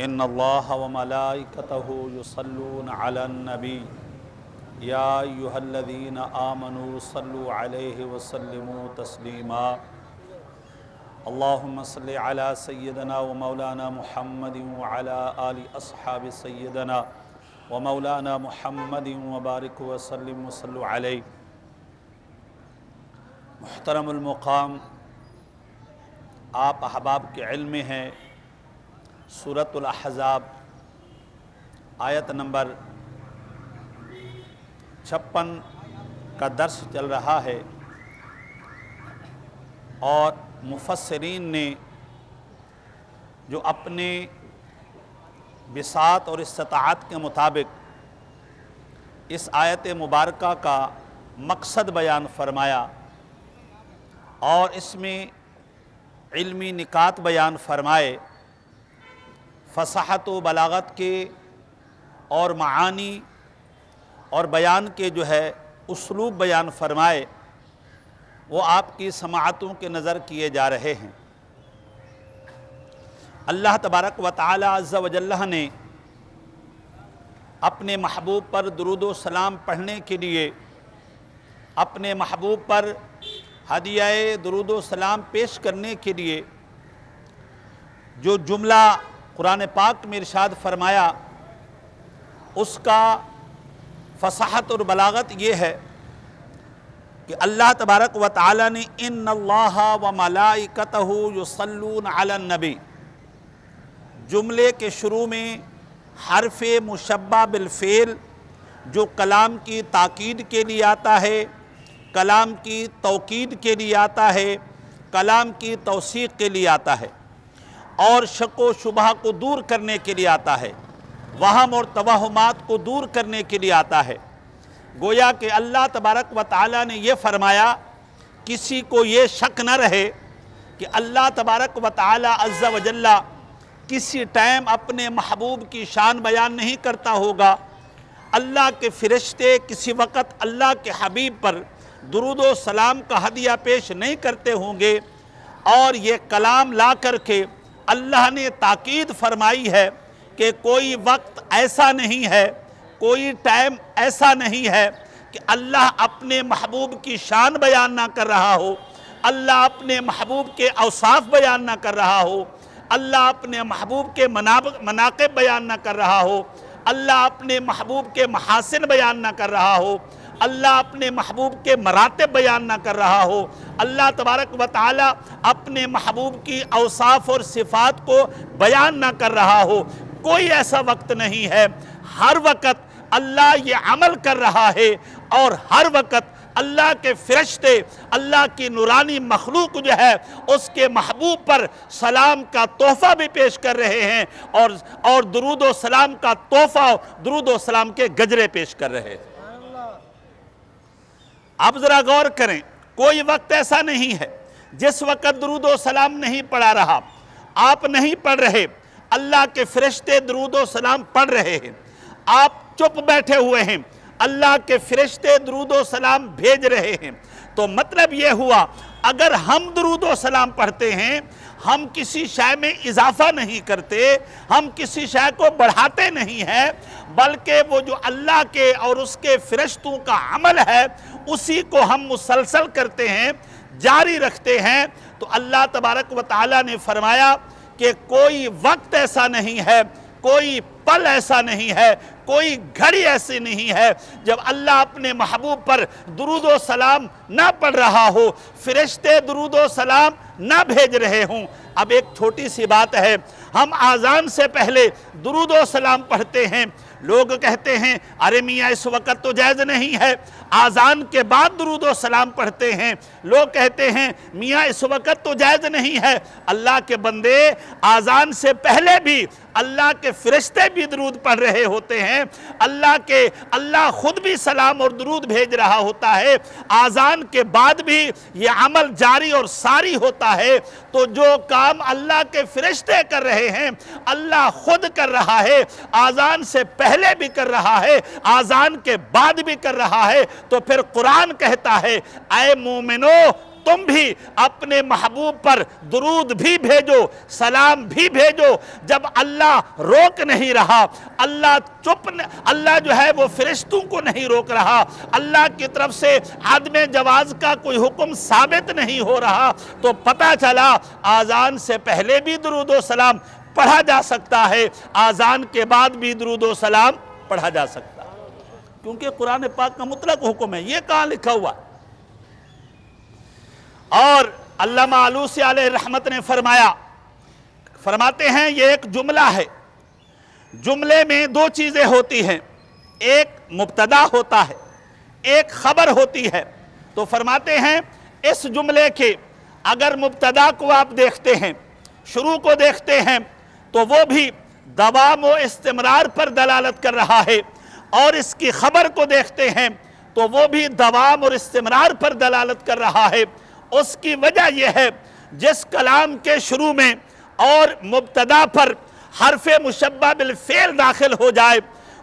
ان اللہ وملائکتہ یصلون علی النبی یا ایہا الذین آمنوا صلوا علیہ وسلموا تسلیما اللہم صلی علی سیدنا و مولانا محمد وعلی آل اصحاب سیدنا و مولانا محمد وبارک وسلم وصلوا علیہ۔ محترم المقام، آپ احباب کے علم میں ہیں سورۃ الاحزاب آیت نمبر 56 کا درس چل رہا ہے، اور مفسرین نے جو اپنے بساط اور استطاعت کے مطابق اس آیت مبارکہ کا مقصد بیان فرمایا اور اس میں علمی نکات بیان فرمائے، فصاحت و بلاغت کے اور معانی اور بیان کے اسلوب بیان فرمائے، وہ آپ کی سماعتوں کے نظر کیے جا رہے ہیں۔ اللہ تبارک و تعالی عز و جل نے اپنے محبوب پر درود و سلام پڑھنے کے لیے اپنے محبوب پر ہدیہ درود و سلام پیش کرنے کے لیے جو جملہ قرآن پاک میں ارشاد فرمایا، اس کا فصاحت اور بلاغت یہ ہے کہ اللہ تبارک و تعالی نے ان اللہ و ملائکتہ یصلون علی النبی جملے کے شروع میں حرف مشبہ بالفعل جو کلام کی تاکید کے لیے آتا ہے، کلام کی توکید کے لیے آتا ہے، کلام کی توثیق کے لیے آتا ہے، اور شک و شبہ کو دور کرنے کے لیے آتا ہے، وہم اور توہمات کو دور کرنے کے لیے آتا ہے۔ گویا کہ اللہ تبارک و تعالی نے یہ فرمایا، کسی کو یہ شک نہ رہے کہ اللہ تبارک و تعالی عز و جل کسی ٹائم اپنے محبوب کی شان بیان نہیں کرتا ہوگا۔ اللہ کے فرشتے کسی وقت اللہ کے حبیب پر درود و سلام کا ہدیہ پیش نہیں کرتے ہوں گے، اور یہ کلام لا کر کے اللہ نے تاکید فرمائی ہے کہ کوئی وقت ایسا نہیں ہے، کوئی ٹائم ایسا نہیں ہے کہ اللہ اپنے محبوب کی شان بیان نہ کر رہا ہو، اللہ اپنے محبوب کے اوصاف بیان نہ کر رہا ہو، اللہ اپنے محبوب کے مناقب بیان نہ کر رہا ہو، اللہ اپنے محبوب کے محاسن بیان نہ کر رہا ہو، اللہ اپنے محبوب کے مراتب بیان نہ کر رہا ہو، اللہ تبارک و تعالی اپنے محبوب کی اوصاف اور صفات کو بیان نہ کر رہا ہو۔ کوئی ایسا وقت نہیں ہے، ہر وقت اللہ یہ عمل کر رہا ہے، اور ہر وقت اللہ کے فرشتے، اللہ کی نورانی مخلوق اس کے محبوب پر سلام کا تحفہ بھی پیش کر رہے ہیں، اور درود و سلام کا تحفہ، درود و سلام کے گجرے پیش کر رہے ہیں۔ اب ذرا غور کریں، کوئی وقت ایسا نہیں ہے جس وقت درود و سلام نہیں پڑھا رہا، آپ نہیں پڑھ رہے، اللہ کے فرشتے درود و سلام پڑھ رہے ہیں، آپ چپ بیٹھے ہوئے ہیں، اللہ کے فرشتے درود و سلام بھیج رہے ہیں۔ تو مطلب یہ ہوا، اگر ہم درود و سلام پڑھتے ہیں، ہم کسی شے میں اضافہ نہیں کرتے، ہم کسی شے کو بڑھاتے نہیں ہیں، بلکہ وہ جو اللہ کے اور اس کے فرشتوں کا عمل ہے اسی کو ہم مسلسل کرتے ہیں، جاری رکھتے ہیں۔ تو اللہ تبارک و تعالی نے فرمایا کہ کوئی وقت ایسا نہیں ہے، کوئی پل ایسا نہیں ہے، کوئی گھڑی ایسی نہیں ہے جب اللہ اپنے محبوب پر درود و سلام نہ پڑھ رہا ہو، فرشتے درود و سلام نہ بھیج رہے ہوں۔ اب ایک چھوٹی سی بات ہے، ہم آذان سے پہلے درود و سلام پڑھتے ہیں، لوگ کہتے ہیں ارے میاں اس وقت تو جائز نہیں ہے، آذان کے بعد درود و سلام پڑھتے ہیں، لوگ کہتے ہیں میاں اس وقت تو جائز نہیں ہے۔ اللہ کے بندے، آذان سے پہلے بھی اللہ کے فرشتے بھی درود پڑھ رہے ہوتے ہیں، اللہ خود بھی سلام اور درود بھیج رہا ہوتا ہے، آذان کے بعد بھی یہ عمل جاری اور ساری ہوتا ہے۔ تو جو کام اللہ کے فرشتے کر رہے ہیں، اللہ خود کر رہا ہے، آذان سے پہلے بھی کر رہا ہے، آذان کے بعد بھی کر رہا ہے۔ تو پھر قرآن کہتا ہے اے مومنو تم بھی اپنے محبوب پر درود بھی بھیجو، سلام بھی بھیجو۔ جب اللہ روک نہیں رہا، اللہ جو ہے وہ فرشتوں کو نہیں روک رہا، اللہ کی طرف سے عدم جواز کا کوئی حکم ثابت نہیں ہو رہا، تو پتہ چلا آذان سے پہلے بھی درود و سلام پڑھا جا سکتا ہے، آذان کے بعد بھی درود و سلام پڑھا جا سکتا ہے، کیونکہ قرآن پاک کا مطلق حکم ہے۔ یہ کہاں لکھا ہوا؟ اور علامہ آلوسی علیہ رحمت نے فرماتے ہیں یہ ایک جملہ ہے، جملے میں دو چیزیں ہوتی ہیں، ایک مبتدا ہوتا ہے، ایک خبر ہوتی ہے۔ تو فرماتے ہیں اس جملے کے اگر مبتدا کو آپ دیکھتے ہیں، شروع کو دیکھتے ہیں، تو وہ بھی دوام و استمرار پر دلالت کر رہا ہے، اور اس کی خبر کو دیکھتے ہیں تو وہ بھی دوام اور استمرار پر دلالت کر رہا ہے۔ اس کی وجہ یہ ہے جس کلام کے شروع میں اور مبتدا پر حرف مشبہ بالفعل داخل ہو جائے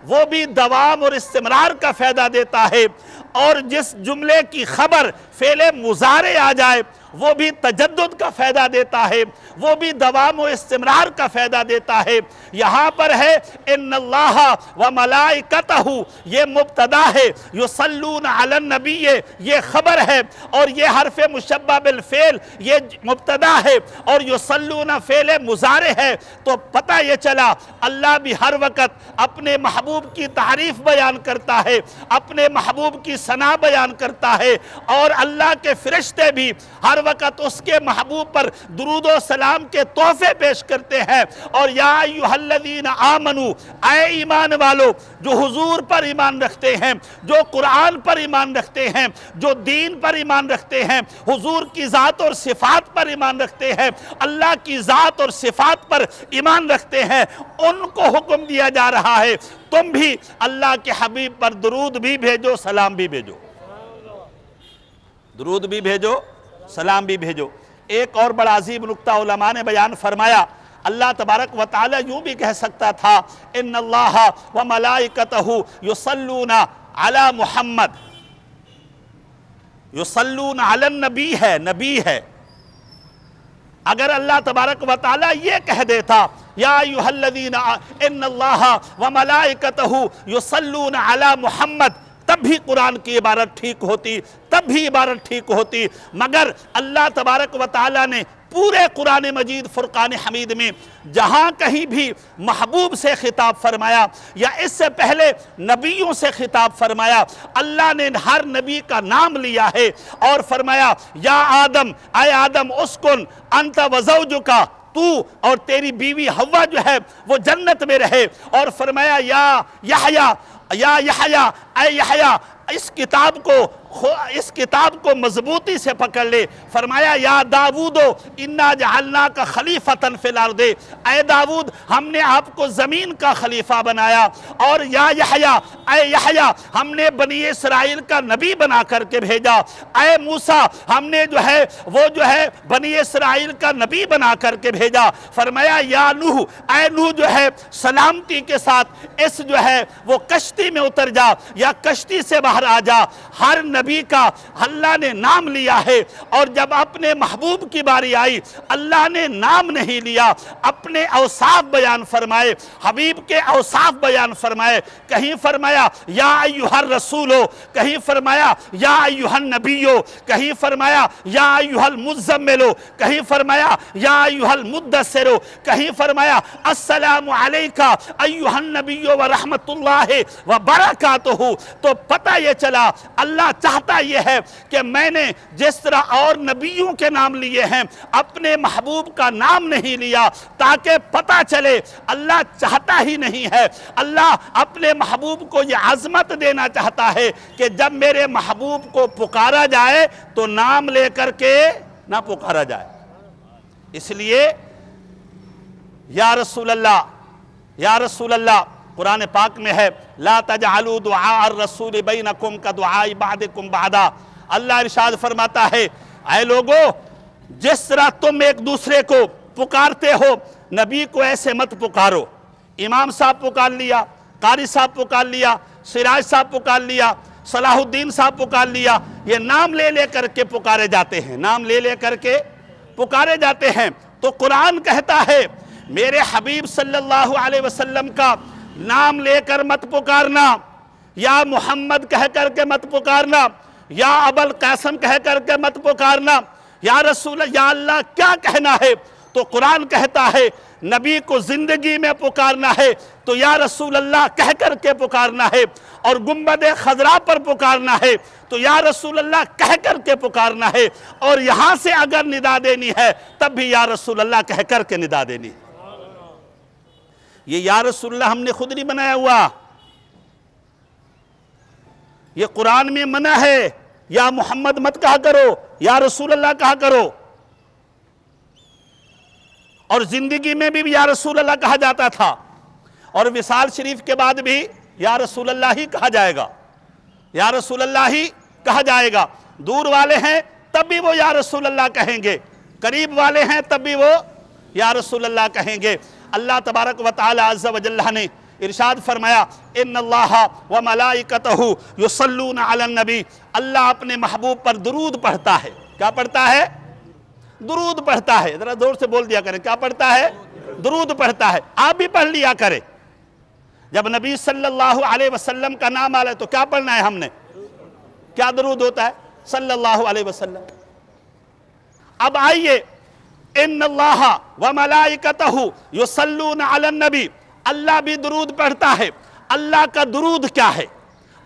وہ بھی دوام اور استمرار کا فائدہ دیتا ہے، اور جس جملے کی خبر فعل مضارع آ جائے وہ بھی تجدد کا فائدہ دیتا ہے، وہ بھی دوام و استمرار کا فائدہ دیتا ہے۔ یہاں پر ہے ان اللہ و ملائکتہ، یہ مبتدا ہے، یصلون علی النبی یہ خبر ہے، اور یہ حرف مشبہ بالفعل یہ مبتدا ہے، اور یصلون فعل مضارع ہے۔ تو پتہ یہ چلا اللہ بھی ہر وقت اپنے محبوب کی تعریف بیان کرتا ہے، اپنے محبوب کی ثنا بیان کرتا ہے، اور اللہ کے فرشتے بھی ہر وقت اس کے محبوب پر درود و سلام کے تحفے پیش کرتے ہیں۔ اور یا ایھا الذین آمنو، اے ایمان والو جو حضور پر ایمان رکھتے ہیں، جو قرآن پر ایمان رکھتے ہیں، جو دین پر ایمان رکھتے ہیں، حضور کی ذات اور صفات پر ایمان رکھتے ہیں، اللہ کی ذات اور صفات پر ایمان رکھتے ہیں، ان کو حکم دیا جا رہا ہے تم بھی اللہ کے حبیب پر درود بھی بھیجو، سلام بھی بھیجو، درود بھی بھیجو، سلام بھی بھیجو۔ ایک اور بڑا عظیم نکتہ علماء نے بیان فرمایا، اللہ تبارک و تعالی یوں بھی کہہ سکتا تھا ان اللہ و ملائکتہ یصلون علی محمد، یصلون علی النبی ہے، نبی ہے۔ اگر اللہ تبارک و تعالی یہ کہہ دیتا یا ایھا الذین ان اللہ و ملائکتہ یصلون علی محمد، تب بھی قرآن کی عبارت ٹھیک ہوتی، تب بھی عبارت ٹھیک ہوتی، مگر اللہ تبارک و تعالی نے پورے قرآن مجید فرقان حمید میں جہاں کہیں بھی محبوب سے خطاب فرمایا یا اس سے پہلے نبیوں سے خطاب فرمایا، اللہ نے ہر نبی کا نام لیا ہے اور فرمایا یا آدم، اے آدم اسکن انت و زوجک، تو اور تیری بیوی حوا جو ہے وہ جنت میں رہے، اور فرمایا یا یحییٰ، یا یحییٰ، اے یحییٰ اس کتاب کو مضبوطی سے پکڑ لے۔ فرمایا یا داود انا جعلناک خلیفۃ فی الارض، اے داود ہم نے آپ کو زمین کا خلیفہ بنایا، اور یا یحییٰ، اے یحییٰ ہم نے بنی اسرائیل کا نبی بنا کر کے بھیجا، اے موسیٰ ہم نے وہ بنی اسرائیل کا نبی بنا کر کے بھیجا۔ فرمایا یا نوح، اے نوح جو ہے سلامتی کے ساتھ وہ کشتی میں اتر جا یا کشتی سے باہر آ جا۔ ہر نبی کا اللہ نے نام لیا ہے، اور جب اپنے محبوب کی باری آئی اللہ نے نام نہیں لیا، اپنے اوصاف بیان فرمائے، حبیب کے اوصاف بیان فرمائے۔ کہیں فرمایا یا ایھا الرسول، کہیں فرمایا یا ایھا النبی، کہیں فرمایا یا ایھا المزمل، کہیں فرمایا یا ایھا المدثر، کہیں فرمایا السلام علیکہ ایھا النبی ورحمۃ اللہ وبرکاتہ۔ تو پتہ یہ چلا اللہ چاہتا یہ ہے کہ میں نے جس طرح اور نبیوں کے نام لیے ہیں اپنے محبوب کا نام نہیں لیا، تاکہ پتہ چلے اللہ چاہتا ہی نہیں ہے، اللہ اپنے محبوب کو یہ عظمت دینا چاہتا ہے کہ جب میرے محبوب کو پکارا جائے تو نام لے کر کے نہ پکارا جائے۔ اس لیے یا رسول اللہ، یا رسول اللہ، قرآن پاک میں ہے لا تجعلوا دعاء الرسول بینکم کدعاء بعضکم بعضا۔ اللہ ارشاد فرماتا ہے اے لوگو جس طرح تم ایک دوسرے کو پکارتے ہو نبی کو ایسے مت پکارو۔ امام صاحب پکار لیا، قاری صاحب پکار لیا، سراج صاحب پکار لیا، صلاح الدین صاحب پکار لیا، یہ نام لے لے کر کے پکارے جاتے ہیں، نام لے لے کر کے پکارے جاتے ہیں۔ تو قرآن کہتا ہے میرے حبیب صلی اللہ علیہ وسلم کا نام لے کر مت پکارنا، یا محمد کہہ کر کے مت پکارنا، یا ابوالقاسم کہہ کر کے مت پکارنا، یا رسول یا اللہ کیا کہنا ہے؟ تو قرآن کہتا ہے نبی کو زندگی میں پکارنا ہے تو یا رسول اللہ کہہ کر کے پکارنا ہے، اور گنبد خضرا پر پکارنا ہے تو یا رسول اللہ کہہ کر کے پکارنا ہے، اور یہاں سے اگر ندا دینی ہے تب بھی یا رسول اللہ کہہ کر کے ندا دینی ہے۔ یہ یا رسول اللہ ہم نے خود نہیں بنایا ہوا، یہ قرآن میں منع ہے، یا محمد مت کہا کرو، یا رسول اللہ کہا کرو۔ اور زندگی میں بھی یا رسول اللہ کہا جاتا تھا، اور وصال شریف کے بعد بھی یا رسول اللہ ہی کہا جائے گا، یا رسول اللہ ہی کہا جائے گا۔ دور والے ہیں تب بھی وہ یا رسول اللہ کہیں گے، قریب والے ہیں تب بھی وہ یا رسول اللہ کہیں گے۔ اللہ تبارک و تعالی عز و جل نے ارشاد فرمایا ان اللہ و ملائکتہ یصلون علی النبی، اللہ اپنے محبوب پر درود پڑھتا ہے۔ کیا پڑھتا ہے؟ درود پڑھتا ہے۔ ذرا زور سے بول دیا کریں، کیا پڑھتا ہے؟ درود پڑھتا ہے۔ آپ بھی پڑھ لیا کریں، جب نبی صلی اللہ علیہ وسلم کا نام آ رہا ہے تو کیا پڑھنا ہے ہم نے؟ کیا درود ہوتا ہے؟ صلی اللہ علیہ وسلم۔ اب آئیے ان اللہ و ملائکتہ یصلون علی النبی، اللہ بھی درود پڑھتا ہے۔ اللہ کا درود کیا ہے؟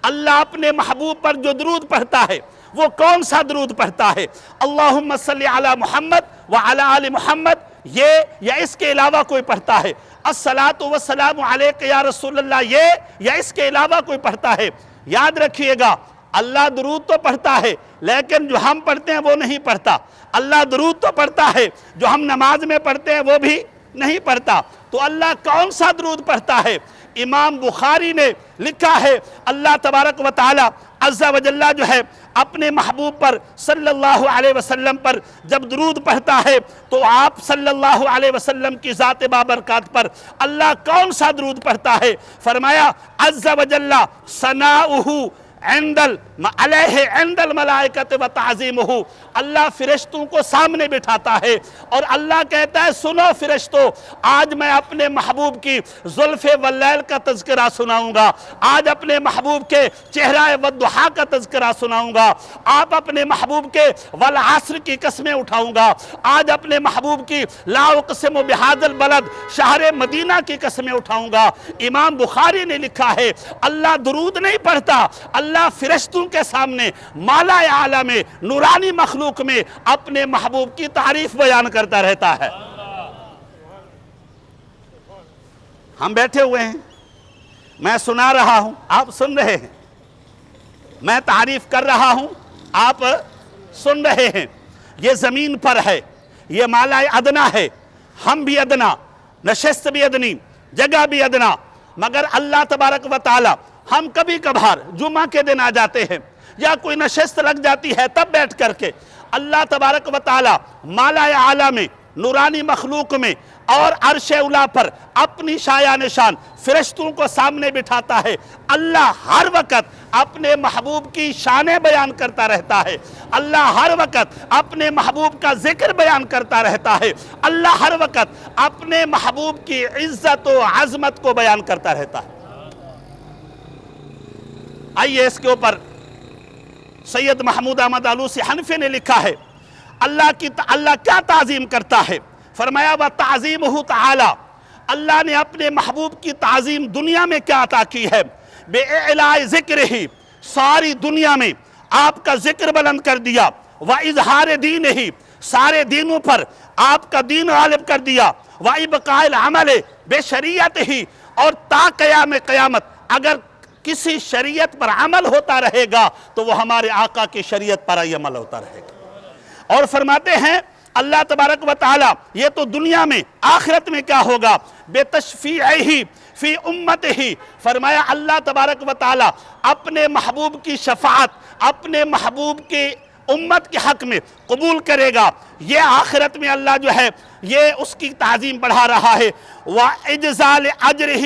اللہ اپنے محبوب پر جو درود پڑھتا ہے وہ کون سا درود پڑھتا ہے؟ اللہم صلی علی محمد وعلی آل محمد، یہ یا اس کے علاوہ کوئی پڑھتا ہے؟ الصلاۃ والسلام علیک یا رسول اللہ، یہ یا اس کے علاوہ کوئی پڑھتا ہے؟ یاد رکھیے گا اللہ درود تو پڑھتا ہے لیکن جو ہم پڑھتے ہیں وہ نہیں پڑھتا۔ اللہ درود تو پڑھتا ہے، جو ہم نماز میں پڑھتے ہیں وہ بھی نہیں پڑھتا۔ تو اللہ کون سا درود پڑھتا ہے؟ امام بخاری نے لکھا ہے اللہ تبارک و تعالی عز و جل جو ہے اپنے محبوب پر صلی اللہ علیہ وسلم پر جب درود پڑھتا ہے تو آپ صلی اللہ علیہ وسلم کی ذات بابرکات پر اللہ کون سا درود پڑھتا ہے؟ فرمایا عز و جل ثناؤہ علیہ عند الملائکۃ و تعظیمہ، اللہ فرشتوں کو سامنے بٹھاتا ہے اور اللہ کہتا ہے سنو فرشتو، آج میں اپنے محبوب کی زلف واللیل کا تذکرہ سناؤں گا، آج اپنے محبوب کے چہرہ والضحیٰ کا تذکرہ سناؤں گا، آپ اپنے محبوب کے والعصر کی قسمیں اٹھاؤں گا، آج اپنے محبوب کی لا اقسم بہذا البلد شہر مدینہ کی قسمیں اٹھاؤں گا۔ امام بخاری نے لکھا ہے اللہ درود نہیں پڑھتا، اللہ فرشتوں کے سامنے مالا اعلیٰ میں نورانی مخلوق میں اپنے محبوب کی تعریف بیان کرتا رہتا ہے۔ ہم بیٹھے ہوئے ہیں، میں سنا رہا ہوں، آپ سن رہے ہیں، میں تعریف کر رہا ہوں، آپ سن رہے ہیں۔ یہ زمین پر ہے، یہ مالا ادنا ہے، ہم بھی ادنا، نشست بھی ادنی، جگہ بھی ادنا، مگر اللہ تبارک و تعالی ہم کبھی کبھار جمعہ کے دن آ جاتے ہیں یا کوئی نشست لگ جاتی ہے تب بیٹھ کر کے اللہ تبارک و تعالی مالا اعلیٰ میں نورانی مخلوق میں اور عرش اولیٰ پر اپنی شایع نشان فرشتوں کو سامنے بٹھاتا ہے۔ اللہ ہر وقت اپنے محبوب کی شانیں بیان کرتا رہتا ہے، اللہ ہر وقت اپنے محبوب کا ذکر بیان کرتا رہتا ہے، اللہ ہر وقت اپنے محبوب کی عزت و عظمت کو بیان کرتا رہتا ہے۔ آئیے اس کے اوپر سید محمود احمد آلوسی حنفی نے لکھا ہے اللہ کیا تعظیم کرتا ہے؟ فرمایا وَتَعْظِيمُهُ تَعَالَى، اللہ نے اپنے محبوب کی تعظیم دنیا میں کیا عطا کی ہے؟ بِإِعْلَاءِ ذِكْرِهِ، ساری دنیا میں آپ کا ذکر بلند کر دیا، وَإِظْهَارِ دِينِهِ، سارے دینوں پر آپ کا دین غالب کر دیا، وَإِبْقَاءِ الْعَمَلِ بِشَرِيعَتِهِ، اور تا قیام قیامت اگر کسی شریعت پر عمل ہوتا رہے گا تو وہ ہمارے آقا کی شریعت پر ہی عمل ہوتا رہے گا۔ اور فرماتے ہیں اللہ تبارک و تعالی یہ تو دنیا میں، آخرت میں کیا ہوگا؟ بِتَشْفِيعِهِ فِي أُمَّتِهِ، فرمایا اللہ تبارک و تعالی اپنے محبوب کی شفاعت اپنے محبوب کی امت کے حق میں قبول کرے گا۔ یہ آخرت میں اللہ جو ہے یہ اس کی تعظیم بڑھا رہا ہے۔ وَإِجْزَالِ أَجْرِهِ